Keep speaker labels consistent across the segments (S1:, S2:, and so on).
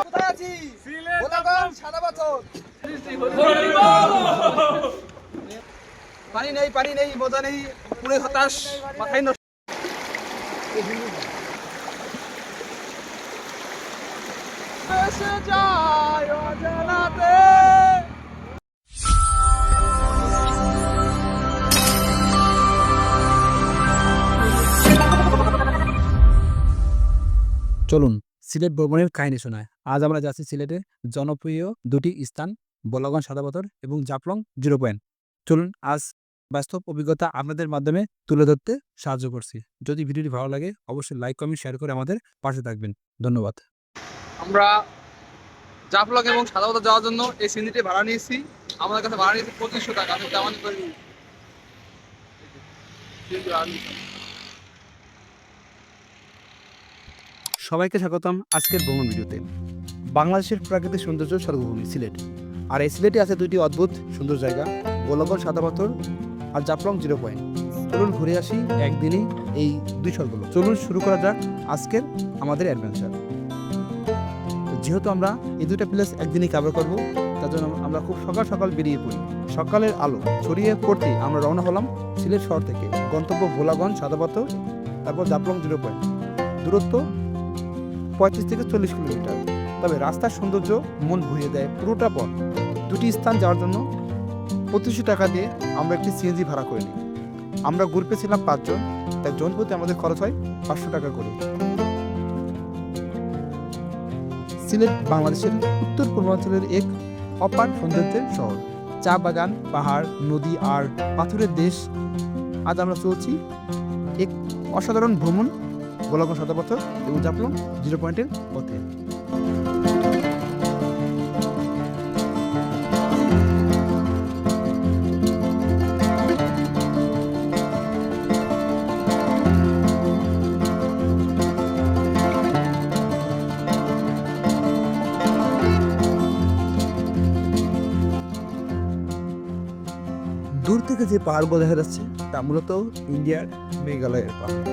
S1: কোথায় আছি? ভোলাগঞ্জ সাদা পাথর। পানি নেই, মজা নেই, পুরো হতাশ, মাথায় নষ্ট। এসে যায় অজানাতে। চলুন সিলেট ভ্রমণের কাহিনী শোনায়। আজ আমরা যাচ্ছি সিলেটের জনপ্রিয় দুটি স্থান, ভোলাগঞ্জ সাদা পাথর এবং জাফলং 0 পয়েন্ট। চলুন আজ বাস্তব অভিজ্ঞতা আপনাদের মাধ্যমে তুলে ধরতে সাহায্য করছি। যদি ভিডিওটি ভালো লাগে অবশ্যই লাইক, কমেন্ট, শেয়ার করে আমাদের পাশে থাকবেন। ধন্যবাদ। আমরা জাফলং এবং সাদা পাথর যাওয়ার জন্য এই সিএনজিটি ভাড়া নিয়েছি। আমাদের কাছে ভাড়া নিয়েছি 2500 টাকা। আমি তেমন করি সবাইকে স্বাগতম আজকের ভ্রমণ ভিডিওতে। বাংলাদেশের প্রাকৃতিক সৌন্দর্য সর্বভূমি সিলেট, আর এই সিলেটে আছে দুটি অদ্ভুত সুন্দর জায়গা, ভোলাগঞ্জ সাদা পাথর আর জাফলং 0 পয়েন্ট। চলুন ঘুরে আসি একদিনই এই দুই স্বর্গগুলো। চলুন শুরু করা যাক আজকের আমাদের অ্যাডভেঞ্চার। যেহেতু আমরা এই দুটো প্লেস একদিনই কভার করব, তার জন্য আমরা খুব সকাল সকাল বেরিয়ে পড়ি। সকালের আলো ছড়িয়ে পড়তে আমরা রওনা হলাম সিলেট শহর থেকে। গন্তব্য ভোলাগঞ্জ সাদা পাথর, তারপর জাফলং 0 পয়েন্ট। দূরত্ব 35 থেকে 40 কিলোমিটার। তবে রাস্তার সৌন্দর্য মন ভরিয়ে দেয় পুরোটা পথ। দুটি স্থান যাওয়ার জন্য 2500 টাকা দিয়ে আমরা একটি সিএনজি ভাড়া করে নিই। আমরা গ্রুপে ছিলাম 5 জন, তাই জন প্রতি আমাদের খরচ হয় 500 টাকা করে। সিলেট বাংলাদেশের উত্তর পূর্বাঞ্চলের এক অপার সৌন্দর্যের শহর। চা বাগান, পাহাড়, নদী আর পাথরের দেশ। আজ আমরা চলছি এক অসাধারণ ভ্রমণ ভোলাগঞ্জ সাদা পাথর এবং জাফলং 0 পয়েন্টের পথে। দূর থেকে যে পাহাড়গুলো দেখা যাচ্ছে তা মূলত ইন্ডিয়ার মেঘালয়ের পাহাড়।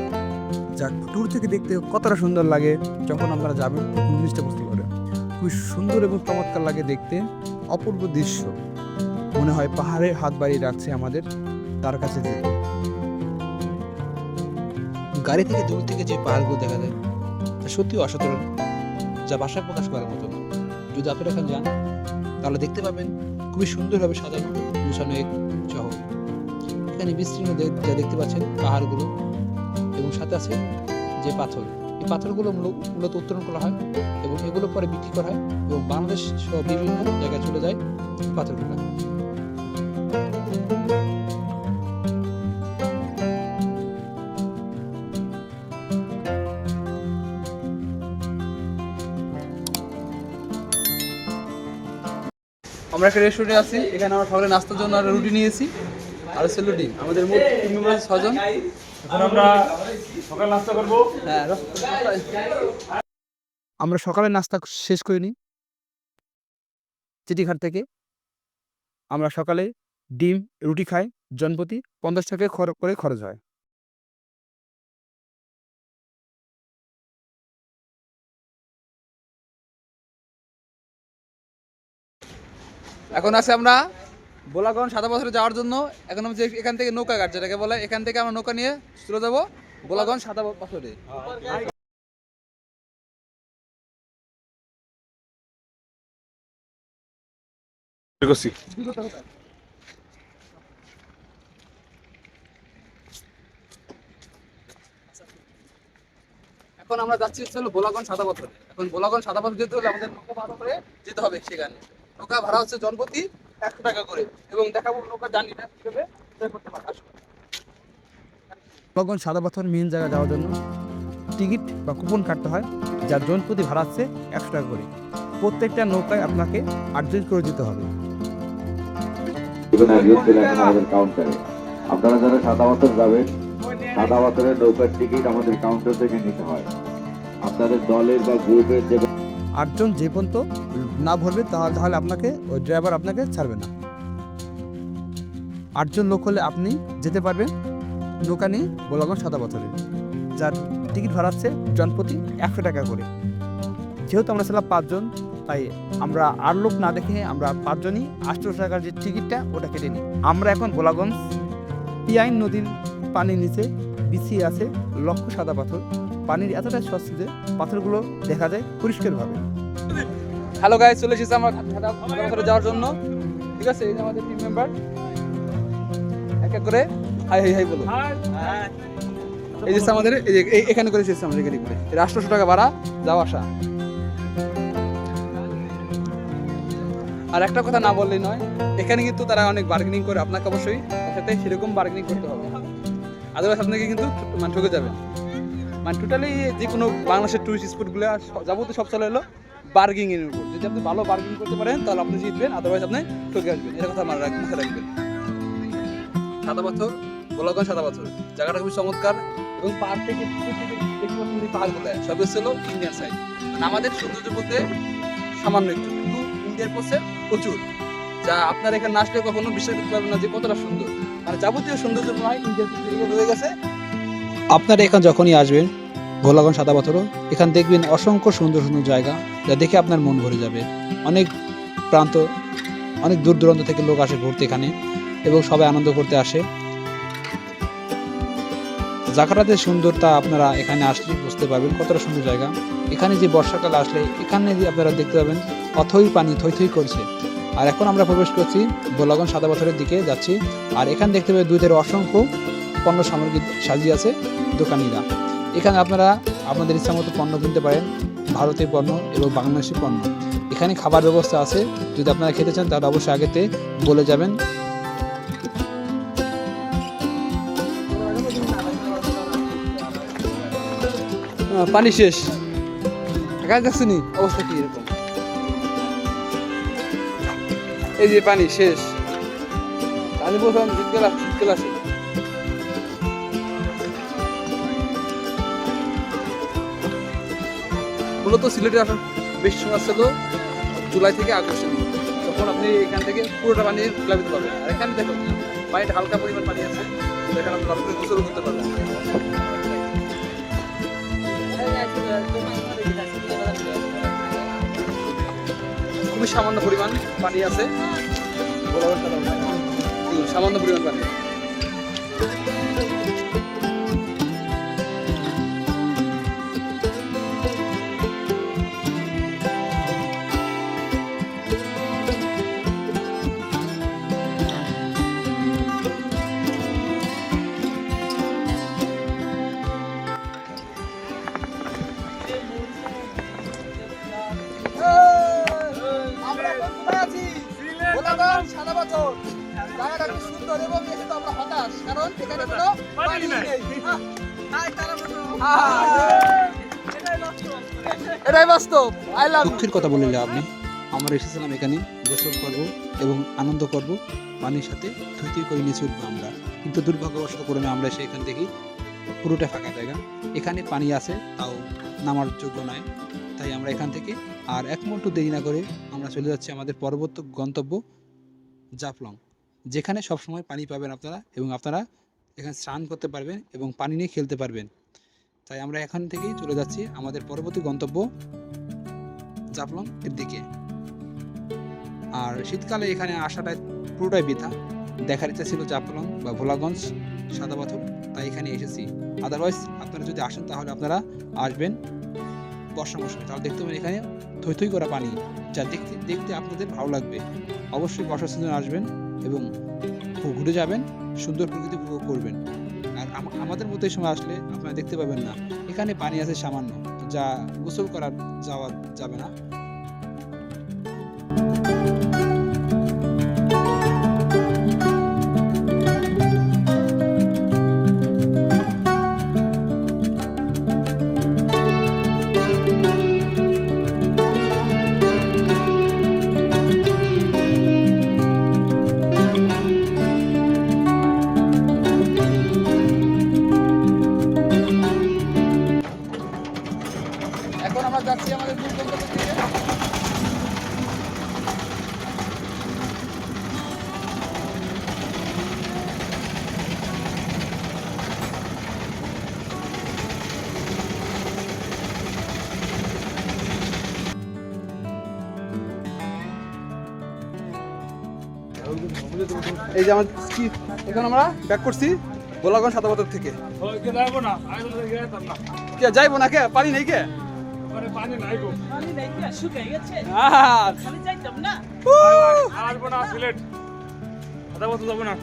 S1: যা দূর থেকে দেখতে কতটা সুন্দর লাগে, যখন আপনারা যাবেন জিনিসটা বুঝতে পারবেন। খুবই সুন্দর এবং চমৎকার লাগে দেখতে, অপূর্ব দৃশ্য। মনে হয় পাহাড়ে হাত বাড়িয়ে রাখছে আমাদের তার কাছে যেতে। গাড়ি থেকে দূর থেকে যে পাহাড়গুলো দেখা যায় তা সত্যি অসাধারণ, যা ভাষায় প্রকাশ করার মতো না। যদি আপনারা এখানে যান তাহলে দেখতে পাবেন খুবই সুন্দরভাবে সাজানো গুছানো এক শহর। এখানে বিস্তীর্ণ যা দেখতে পাচ্ছেন পাহাড়গুলো, এবং সাথে আছে যে পাথর। এই পাথরগুলো মূলত উত্তোলন করা হয় এবং এগুলো পরে বিক্রি করা হয় এবং বাংলাদেশ সহ বিভিন্ন জায়গায় চলে যায় পাথরগুলো। আমরা একটা রেস্টুরেন্টে আছি, এখানে আমরা সকালে নাস্তার জন্য একটা রুটি নিয়েছি আর হচ্ছে লুডি। আমাদের মোট টিম মেম্বার 6 জন।
S2: আমরা সকাল নাস্তা করব।
S1: হ্যাঁ, আমরা সকালে নাস্তা শেষ করে নিই চিটিঘাট থেকে। আমরা সকালে ডিম রুটি খাই, জনপ্রতি 50 টাকা করে খরচ হয়। এখন আছে আমরা ভোলাগঞ্জ সাদা পাথরে যাওয়ার জন্য। এখন আমি এখান থেকে নৌকা ঘাট যেটাকে বলে, এখান থেকে আমরা নৌকা নিয়ে চলে যাবো ভোলাগঞ্জ সাদা পাথরে। এখন আমরা যাচ্ছি হচ্ছে ভোলাগঞ্জ সাদা পাথরে। এখন ভোলাগঞ্জ সাদা পাথর যেতে হলে আমাদের নৌকা ভাড়া করে যেতে হবে সেখানে। নৌকা ভাড়া হচ্ছে জনপ্রতি 100 টাকা করে, এবং দেখাবো নৌকা জার্নিটা কিভাবে করতে পারে। ভোলাগঞ্জ সাদা পাথর মেন জায়গা যাওয়ার জন্য টিকিট বা কুপন কাটতে হয়, যার জনপ্রতি ভাড়া হচ্ছে 100 টাকা করে। প্রত্যেকটা নৌকায় আপনাকে 8 জন করে যেতে হবে।
S3: আপনারা যারা সাদা পাথর যাবেন, সাদা পাথরের নৌকার টিকিট আমাদের কাউন্টার থেকে নিতে হয়। আপনাদের দলের বা গ্রুপের যে
S1: 8 জন যে পর্যন্ত না ভরবে তাহলে আপনাকে ওই ড্রাইভার আপনাকে ছাড়বে না। 8 জন লোক হলে আপনি যেতে পারবেন নৌকা নিয়ে ভোলাগঞ্জ সাদা পাথরে, যার টিকিট ভাড়া হচ্ছে জনপ্রতি 100 টাকা করে। যেহেতু আমরা ছিলাম 5 জন, তাই আমরা আর লোক না দেখে আমরা 5 জনই 800 টাকার যে টিকিটটা ওটা কেটে নিই। আমরা এখন ভোলাগঞ্জ পিয়াইন নদীর পানির নিচে বিছিয়ে আছে লক্ষ সাদা পাথর। পানির এতটাই স্বচ্ছ যে পাথরগুলো দেখা যায় পরিষ্কারভাবে।
S4: হ্যালো গাইস, চলে এসেছি আমরা সাদা পাথরে যাওয়ার জন্য। ঠিক আছে, এই যে আমাদের টিম মেম্বার এক এক করে হাই হাই হাই বলো। এই যে আমাদের এই যে এখানে করে এসেছি আমরা এখানে করে 800 টাকা ভাড়া যাওয়া আসা। আর একটা কথা না বললেই নয়, এখানে কিন্তু তারা অনেক বার্গেনিং করে, আপনাকে অবশ্যই তার সাথে সেরকম বার্গেনিং করতে হবে, আদারওয়াইজ আপনাকে কিন্তু মানে ঠকে যাবেন। মানে টোটালি যে কোনো বাংলাদেশের টুরিস্ট স্পটগুলো যাবতীয় সব চলে এলো বার্গেনিং এর উপর। যদি আপনি ভালো বার্গেনিং করতে পারেন তাহলে আপনি জিতবেন, আদারওয়াইজ আপনি ঠকে আসবেন। এটা কথা মাথায় রাখবেন। সাদা পাথর, ভোলাগঞ্জ সাদা পাথর জায়গাটা খুবই চমৎকার এবং পাহাড় থেকে দেখতে পাচ্ছেন পাহাড় কোথায় সব হলো ইন্ডিয়ান সাইড। মানে আমাদের সৌন্দর্য বলতে সামান্য একটু, কিন্তু ইন্ডিয়ার পথে প্রচুর, যা আপনার এখানে না আসলে কখনো বিশ্বাস করতে পারবেন না যে কতটা সুন্দর। মানে যাবতীয় সৌন্দর্য নয় ইন্ডিয়ার রয়ে গেছে। আপনারা এখানে যখনই আসবেন ভোলাগঞ্জ সাদা পাথরও, এখানে দেখবেন অসংখ্য সুন্দর সুন্দর জায়গা, যা দেখে আপনার মন ভরে যাবে। অনেক প্রান্ত, অনেক দূর দূরান্ত থেকে লোক আসে ঘুরতে এখানে এবং সবাই আনন্দ করতে আসে। জায়গাটাতে সুন্দরতা আপনারা এখানে আসলে বুঝতে পারবেন কতটা সুন্দর জায়গা। এখানে যে বর্ষাকাল আসলে এখানে যে আপনারা দেখতে পাবেন অথই পানি থই থই করছে। আর এখন আমরা প্রবেশ করছি ভোলাগঞ্জ সাদা পাথরের দিকে যাচ্ছি। আর এখানে দেখতে পাবেন দুই ধারে অসংখ্য পণ্য সামগ্রী সাজিয়ে আছে দোকানিরা। এখানে আপনারা আপনাদের ইচ্ছা মতো পণ্য কিনতে পারেন, ভারতীয় পণ্য এবং বাংলাদেশি পণ্য। এখানে খাবার ব্যবস্থা আছে, যদি আপনারা খেতে চান তাহলে অবশ্যই আগেতে বলে যাবেন। পানি শেষ, কাজ দেখছি নি অবস্থা কি এরকম। এই যে পানি শেষ, আমি বললাম শীতকাল আসে। মূলত সিলেটে আসার বেশি সময় ছিল জুলাই থেকে আগস্ট, তখন আপনি এখান থেকে পুরোটা পানি প্লাবিত পাবেন। আর এখানে দেখুন পানিটা হালকা পরিমাণ পানি আছে, এখানে আপনি ভালো করে গোসল করতে পারবেন। খুবই সামান্য পরিমাণ পানি আছে, সামান্য পরিমাণ পানি। সাদা পাথর জায়গাটা খুব সুন্দর এবং এসে আমরা হতাশ, কারণ এখানে কোনো পানি নেই। এটাই বাস্তব। দুঃখের কথা বললে আপনি, আমরা এসেছিলাম এখানে গোসল করব এবং আনন্দ করব, পানির সাথে থই থই করে নিচে উঠবো আমরা, কিন্তু দুর্ভাগ্যবশত ক্রমে আমরা সেখান থেকে পুরোটা ফাঁকা জায়গা। এখানে পানি আছে তাও নামার যোগ্য নয়, তাই আমরা এখান থেকে আর এক মুহূর্ত দেরি না করে আমরা চলে যাচ্ছি আমাদের পরবর্তী গন্তব্য জাফলং, যেখানে সবসময় পানি পাবেন আপনারা এবং আপনারা এখানে স্নান করতে পারবেন এবং পানি নিয়ে খেলতে পারবেন। তাই আমরা এখান থেকেই চলে যাচ্ছি আমাদের পরবর্তী গন্তব্য জাফলং এর দিকে। আর শীতকালে এখানে আসাটা পুরোটাই বৃথা, দেখার ইচ্ছা ছিল জাফলং বা ভোলাগঞ্জ সাদা পাথর, তাই এখানে এসেছি। আদারওয়াইজ আপনারা যদি আসেন তাহলে আপনারা আসবেন বর্ষা মৌসুমে, তাহলে দেখতে পাবেন এখানে থই থই করা পানি, যা দেখতে দেখতে আপনাদের ভালো লাগবে। অবশ্যই বর্ষার সিজনে আসবেন এবং ঘুরে যাবেন, সুন্দর প্রকৃতি উপভোগ করবেন। আর আমাদের মতো এই সময় আসলে আপনারা দেখতে পাবেন না, এখানে পানি আছে সামান্য, যা গোসল করা যাওয়া যাবে না। এখন আমরা যাচ্ছি আমাদের মূল গন্তব্যের দিকে। এই যে আমার কি এখন আমরা ব্যাক করছি গোলাগঞ্জ সাদাপাথর থেকে।
S2: ওইকে যাবো না, আগে তো গেতাম না।
S4: কে যাইবো না কে? পানি নেই কে?
S2: ওখানে পানি নাই গো।
S4: আর
S2: আসবো না সিলেট। কথা বলতে যাবো না।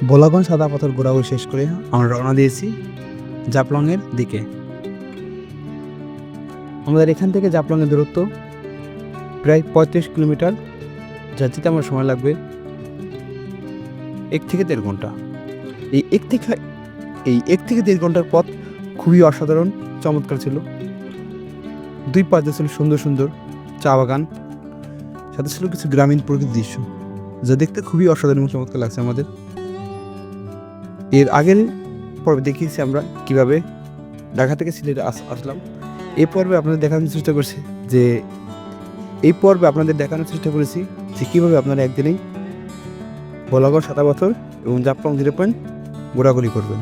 S1: ভোলাগঞ্জ সাদা পাথর ঘোরাঘুরি শেষ করে আমরা রওনা দিয়েছি জাফলংয়ের দিকে। আমাদের এখান থেকে জাফলংয়ের দূরত্ব প্রায় 35 কিলোমিটার, যা যেতে আমার সময় লাগবে 1 থেকে 1.5 ঘন্টা। এই 1 থেকে 1.5 ঘন্টার পথ খুবই অসাধারণ, চমৎকার ছিল। দুই পাশে ছিল সুন্দর সুন্দর চা বাগান, সাথে ছিল কিছু গ্রামীণ প্রকৃতির দৃশ্য, যা দেখতে খুবই অসাধারণ এবং চমৎকার লাগছে আমাদের। এর আগের পর্বে দেখিয়েছি আমরা কিভাবে ঢাকা থেকে সিলেটে আসলাম। এই পর্বে আপনাদের দেখানোর চেষ্টা করেছি যে কীভাবে আপনারা একদিনেই ভোলাগঞ্জ সাদা পাথর এবং জাফলং 0 পয়েন্ট ঘোরাঘুরি করবেন।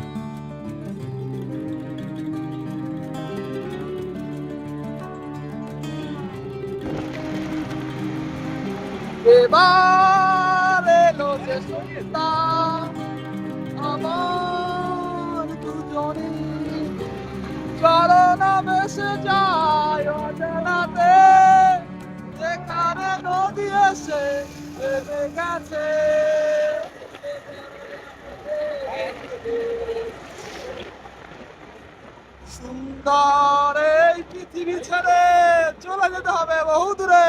S4: এবার এলো যে সন্তান আমার দুজনে, চলো না ভেসে যায় অজানাতে, যেখানে নদী এসে বেঁধে গেছে। সুন্দর এই পৃথিবী ছেড়ে চলে যেতে হবে বহু দূরে।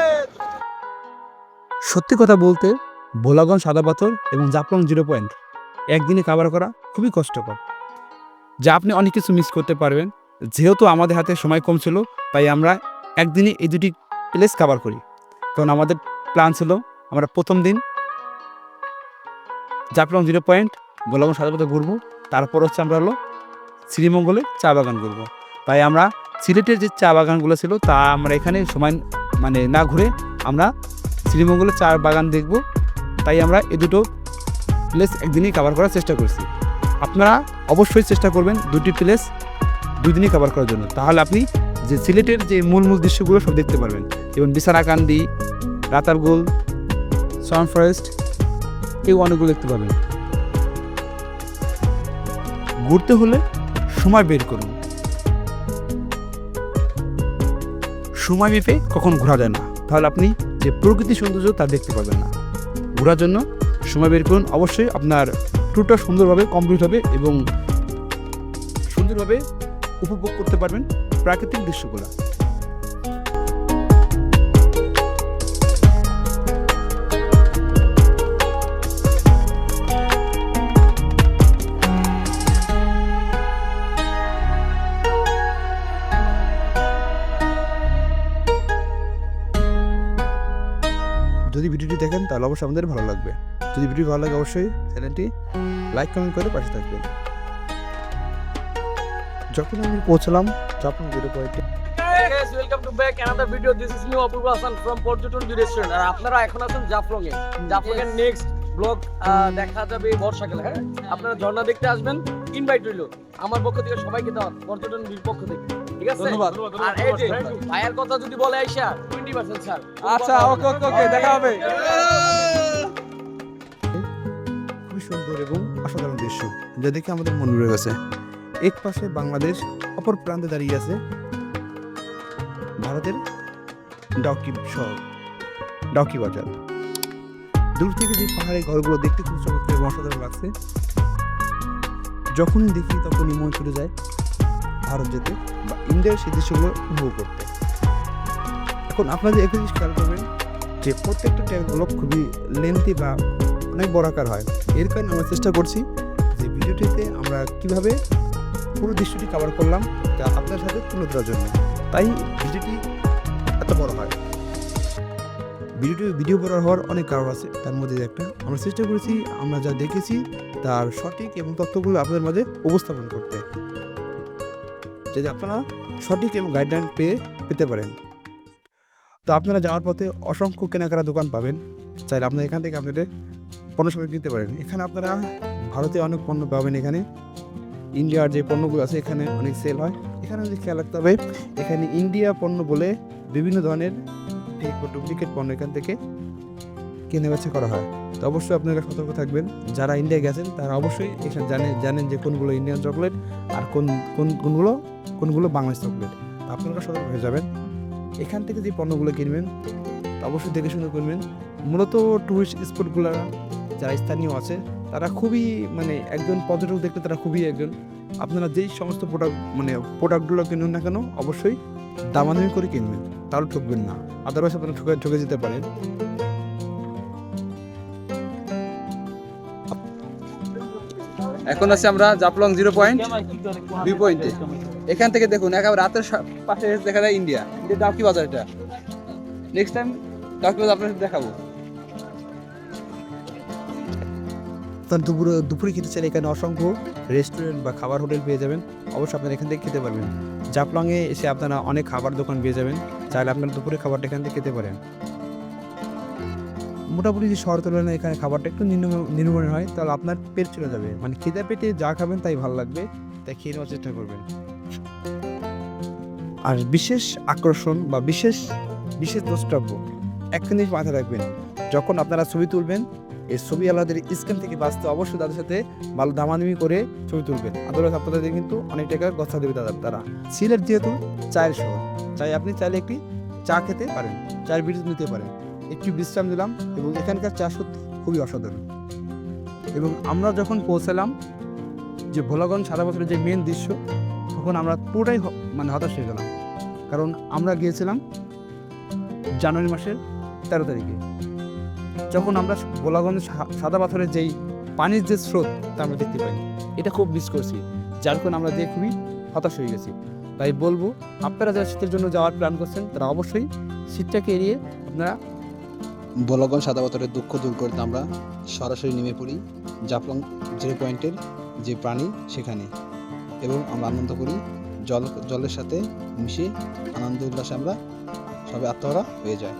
S1: সত্যি কথা বলতে ভোলাগঞ্জ সাদা পাথর এবং জাফলং 0 পয়েন্ট একদিনে কভার করা খুবই কষ্টকর, যা আপনি অনেক কিছু মিস করতে পারবেন। যেহেতু আমাদের হাতে সময় কম ছিল, তাই আমরা একদিনে এই দুটি প্লেস কভার করি। কারণ আমাদের প্ল্যান ছিল আমরা প্রথম দিন জাফলং 0 পয়েন্ট ভোলাগঞ্জ সাদা পাথর ঘুরবো, তারপর আমরা শ্রীমঙ্গলে চা বাগান ঘুরবো। তাই আমরা সিলেটের যে চা বাগানগুলো ছিল তা আমরা এখানে সময় না ঘুরে আমরা শ্রীমঙ্গলের চা বাগান দেখব। তাই আমরা এই দুটো প্লেস একদিনই কভার করার চেষ্টা করছি। আপনারা অবশ্যই চেষ্টা করবেন দুটি প্লেস 2 দিনই কভার করার জন্য, তাহলে আপনি যে সিলেটের যে মূল দৃশ্যগুলো সব দেখতে পারবেন, যেমন বিছানাকান্দি, রাতারগুল, সান ফরেস্ট, এই অনেকগুলো দেখতে পাবেন। ঘুরতে হলে সময় বের করুন, সময় মেপে কখন ঘোরা যায় না, তাহলে আপনি যে প্রকৃতি সৌন্দর্য তা দেখতে পাবেন না। ঘোরার জন্য সময় বের করুন, অবশ্যই আপনার ট্যুরটা সুন্দরভাবে কমপ্লিট হবে এবং সুন্দরভাবে উপভোগ করতে পারবেন প্রাকৃতিক দৃশ্যগুলো। যদি ভিডিওটি দেখেন তাহলে অবশ্যই আমাদের ভালো লাগবে। যদি ভিডিও ভালো লাগে অবশ্যই চ্যানেলটি লাইক কমেন্ট করে পাশে থাকবেন। যখন আমি পৌঁছলাম জাফলং 0 পয়েন্টে,
S5: guys, welcome to back another video. This is me Apurva Hasan from Portuton Restaurant. আর আপনারা এখন আছেন জাফলং এ। জাফলং এর নেক্সট ব্লগ দেখা যাবে বর্ষাকালে। হ্যাঁ, আপনারা ঝর্ণা দেখতে আসবেন, ইনভাইট রইলো আমার পক্ষ থেকে সবাইকে দাওয়াত, পর্যটন বির পক্ষ থেকে। ঠিক আছে,
S4: ধন্যবাদ।
S5: আর এই যে ভাইয়ের কথা যদি বলে আইসা 20% ছাড়।
S4: আচ্ছা, ওকে, দেখা হবে।
S1: খুবই সুন্দর এবং অসাধারণ দৃশ্য, যা দেখে আমাদের মন ভরে গেছে। এক পাশে বাংলাদেশ, অপর প্রান্তে দাঁড়িয়ে আছে ভারতের ডাউকি বাজার। দূর থেকে যে পাহাড়ি ঘরগুলো দেখতে খুব চমৎকার এবং অসাধারণ লাগছে। যখনই দেখি তখনই মন ছুটে যায় ভারত যেতে বা ইন্ডিয়ার সেই দৃশ্যগুলো উপভোগ করতে। এখন আপনাদের একই জিনিস খেয়াল করবেন যে প্রত্যেকটা ট্যাগগুলো খুবই লেন্থি বা অনেক বড় আকার হয়। এর কারণে আমরা চেষ্টা করছি যে ভিডিওটিতে আমরা কিভাবে পুরো দৃশ্যটি কভার করলাম তা আপনার সাথে তুলে ধরার জন্য, তাই ভিডিওটি এত বড় হয়। ভিডিও বড় হওয়ার অনেক কারণ আছে, তার মধ্যে একটা আমরা চেষ্টা করেছি আমরা যা দেখেছি তার সঠিক এবং তথ্যগুলো আপনাদের মাঝে উপস্থাপন করতে, যাতে আপনারা সঠিক এবং গাইডলাইন পেতে পারেন। তো আপনারা যাওয়ার পথে অসংখ্য কেনাকাটা দোকান পাবেন, চাইলে আপনারা এখান থেকে আপনাদের পণ্য সামগ্রী কিনতে পারেন। এখানে আপনারা ভারতে অনেক পণ্য পাবেন, এখানে ইন্ডিয়ার যে পণ্যগুলো আছে এখানে অনেক সেল হয়। এখানে যদি খেয়াল রাখতে হবে, এখানে ইন্ডিয়া পণ্য বলে বিভিন্ন ধরনের ডুপ্লিকেট পণ্য এখান থেকে কেনা বেচা করা হয়। তো অবশ্যই আপনারা সতর্ক থাকবেন। যারা ইন্ডিয়া গেছেন তারা অবশ্যই এখানে জানেন যে কোনগুলো ইন্ডিয়ান চকলেট আর কোনগুলো বাংলাদেশ চকলেট। আপনারা সতর্ক হয়ে যাবেন। এখান থেকে যে পণ্যগুলো কিনবেন তা অবশ্যই দেখে শুনে করবেন। মূলত টুরিস্ট স্পটগুলো যারা স্থানীয় আছে তারা খুবই একজন পর্যটক দেখতে তারা খুবই আপনারা যেই সমস্ত প্রোডাক্টগুলো কিনুন না কেন অবশ্যই দামাদামি করে কিনবেন, তাহলে ঠকবেন না। আদারওয়াইজ আপনারা ঠকে যেতে পারেন।
S4: এখন আছে আমরা জাফলং 0.2 পয়েন্টে। এখান থেকে দেখুন একেবারে রাতের পাশে দেখা যায় ইন্ডিয়া ডাউকি বাজার। এটা নেক্সট টাইম ডাউকি বাজার আপনাদের দেখাবো।
S1: দুপুরে খেতে চাইলে এখানে অসংখ্য রেস্টুরেন্ট বা খাবার হোটেল পেয়ে যাবেন। অবশ্যই আপনারা এখান থেকে খেতে পারবেন। জাফলংয়ে এসে আপনারা অনেক খাবার দোকান পেয়ে যাবেন, চাইলে আপনারা দুপুরে খাবারটা এখান থেকে খেতে পারেন। মোটামুটি যে শহর তুলনায় এখানে খাবারটা একটু নিম্নমানের হয়, তাহলে আপনার পেট চলে যাবে। খিদে পেটে যা খাবেন তাই ভালো লাগবে, তাই খেয়ে নেওয়ার চেষ্টা করবেন। আর বিশেষ আকর্ষণ বা বিশেষ দ্রষ্টব্য একটা জিনিস মাথায় রাখবেন, যখন আপনারা ছবি তুলবেন এই ছবি আলাদের স্ক্যান থেকে বাঁচতে অবশ্যই তাদের সাথে ভালো দামাদামি করে ছবি তুলবেন, আদারওয়াইজ আপনাদের কিন্তু অনেক টাকা গচ্ছা দেবে তারা। সিলেট যেহেতু চায়ের শহর, আপনি চাইলে একটি চা খেতে পারেন, চায়ের বিরতি নিতে পারেন। একটু বিশ্রাম দিলাম এবং এখানকার চা সত্যি খুবই অসাধারণ। এবং আমরা যখন পৌঁছালাম যে ভোলাগঞ্জ সারা বছরের যে মেন দৃশ্য, তখন আমরা পুরোটাই হতাশ হয়ে গেলাম, কারণ আমরা গিয়েছিলাম জানুয়ারি মাসের 13 তারিখে, যখন আমরা ভোলাগঞ্জ সাদা পাথরের যেই পানির যে স্রোত তা আমরা দেখতে পাই। এটা খুব মিস করছি, যার কারণে আমরা দিয়ে খুবই হতাশ হয়ে গেছি। তাই বলবো আপনারা যারা শীতের জন্য যাওয়ার প্ল্যান করছেন তারা অবশ্যই শীতটাকে এড়িয়ে আপনারা
S4: ভোলাগঞ্জ সাদা পাথরের দুঃখ দূর করতে আমরা সরাসরি নেমে পড়ি জাফলং 0 পয়েন্টের যে প্রাণী সেখানে, এবং আমরা আনন্দ করি। জলের সাথে মিশে আনন্দ উল্লাসে আমরা সবাই আত্মহারা হয়ে যায়।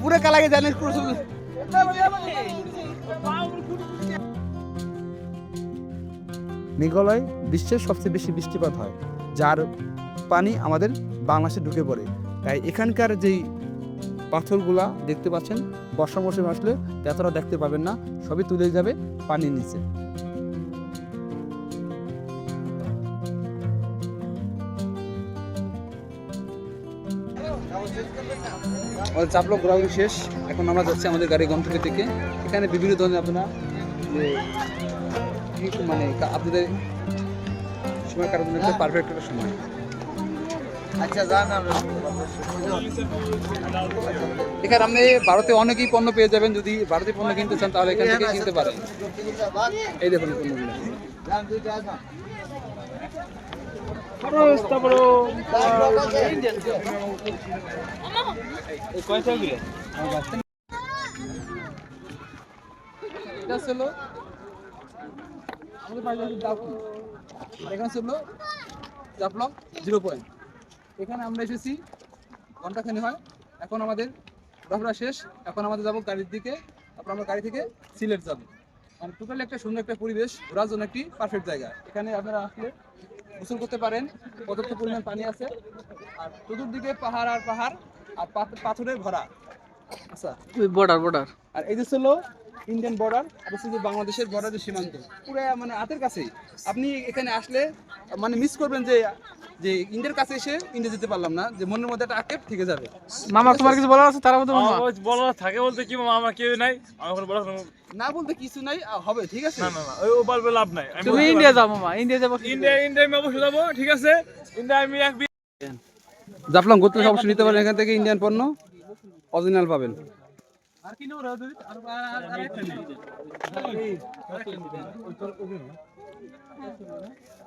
S1: পুরো কালাকে জানেন। মেঘালয় বিশ্বের সবচেয়ে বেশি বৃষ্টিপাত হয়, যার পানি আমাদের বাংলাদেশে ঢুকে পড়ে। তাই এখানকার যেই পাথরগুলা দেখতে পাচ্ছেন বর্ষা মৌসুমে আসলে এতটা দেখতে পাবেন না, সবই তুলে যাবে পানির নিচে।
S4: আমাদের জাফলং ঘোরাঘুরি শেষ, এখন আমরা যাচ্ছি আমাদের গাড়ি গন্তব্যের থেকে। এখানে বিভিন্ন ধরনের আপনারা আপনাদের সময় কাটার জন্য একটা পারফেক্ট একটা সময়। এখানে আপনি ভারতে অনেকই পণ্য পেয়ে যাবেন। যদি ভারতীয় পণ্য কিনতে চান তাহলে এখান থেকে কিনতে পারেন। এই দেখুন পণ্যগুলো। এটা ছিল এখানে ছিল জাফলং 0 পয়েন্ট। এখানে আমরা এসেছি ঘন্টাখানি হয়। এখন আমাদের ঘোরাফেরা শেষ, এখন আমাদের যাবো গাড়ির দিকে। তারপর আমরা গাড়ি থেকে সিলেট যাবো। টোটালি একটা সুন্দর একটা পরিবেশ, ঘোরার জন্য একটি পারফেক্ট জায়গা। এখানে আপনারা আসলে গোসল করতে পারেন, পর্যাপ্ত পরিমাণ পানি আছে, আর চতুর্দিকে পাহাড় আর পাহাড় আর পাথরের ভরা। আচ্ছা,
S5: বর্ডার
S4: আর এই যে ছিল ইন্ডিয়ান বর্ডার, আর হচ্ছে যে বাংলাদেশের বর্ডারের সীমান্ত, পুরো হাতের কাছেই। আপনি এখানে আসলে মিস করবেন যে ইন্ডিয়ার কাছে এসে ইন্ডিয়া যেতে পারলাম না, যে মনের মধ্যে একটা আক্ষেপ থেকে যাবে।
S5: মামা তোমার কিছু বলার আছে? তারা
S2: বলা থাকে বলতে কি মামা, আমার কেউ নাই, আমার বলা
S4: না বলতে কিছু নাই, হবে ঠিক আছে।
S2: না ও বলবে লাভ নাই।
S5: তুমি ইন্ডিয়া যাও মামা, ইন্ডিয়া যাবো।
S2: ইন্ডিয়া আমি অবশ্যই যাবো, ঠিক আছে। ইন্ডিয়া আমি
S4: জাফলং ঘুরতে অবশ্যই নিতে পারেন, এখান থেকে ইন্ডিয়ান পণ্য অরিজিনাল পাবেন।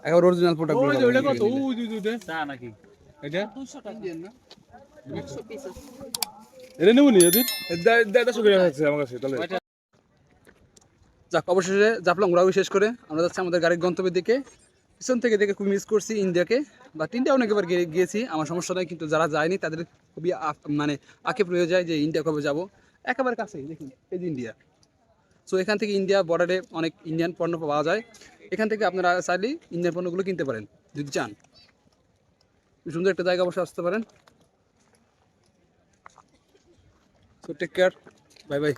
S4: এখন অরিজিনাল প্রোডাক্ট
S2: নাকি
S4: এটা
S2: এটা নেবো নি আমার কাছে। তাহলে
S4: যাক, অবশেষে জাফলং ঘোরাঘুরি শেষ করে আমরা যাচ্ছি আমাদের গাড়ির গন্তব্যের দিকে। পিছন থেকে দেখে খুব মিস করছি ইন্ডিয়াকে, বাট ইন্ডিয়া অনেকবার গিয়েছি, আমার সমস্যা নয়। কিন্তু যারা যায়নি তাদের খুবই মানে আঁকে রয়ে যায় যে ইন্ডিয়া কবে যাব। একেবারে কাছেই দেখুন এই যে ইন্ডিয়া। সো এখান থেকে ইন্ডিয়া বর্ডারে অনেক ইন্ডিয়ান পণ্য পাওয়া যায়। এখান থেকে আপনারা চাইলেই ইন্ডিয়ান পণ্যগুলো কিনতে পারেন যদি চান। সুন্দর একটা জায়গা বসে আসতে পারেন। So take care, bye by.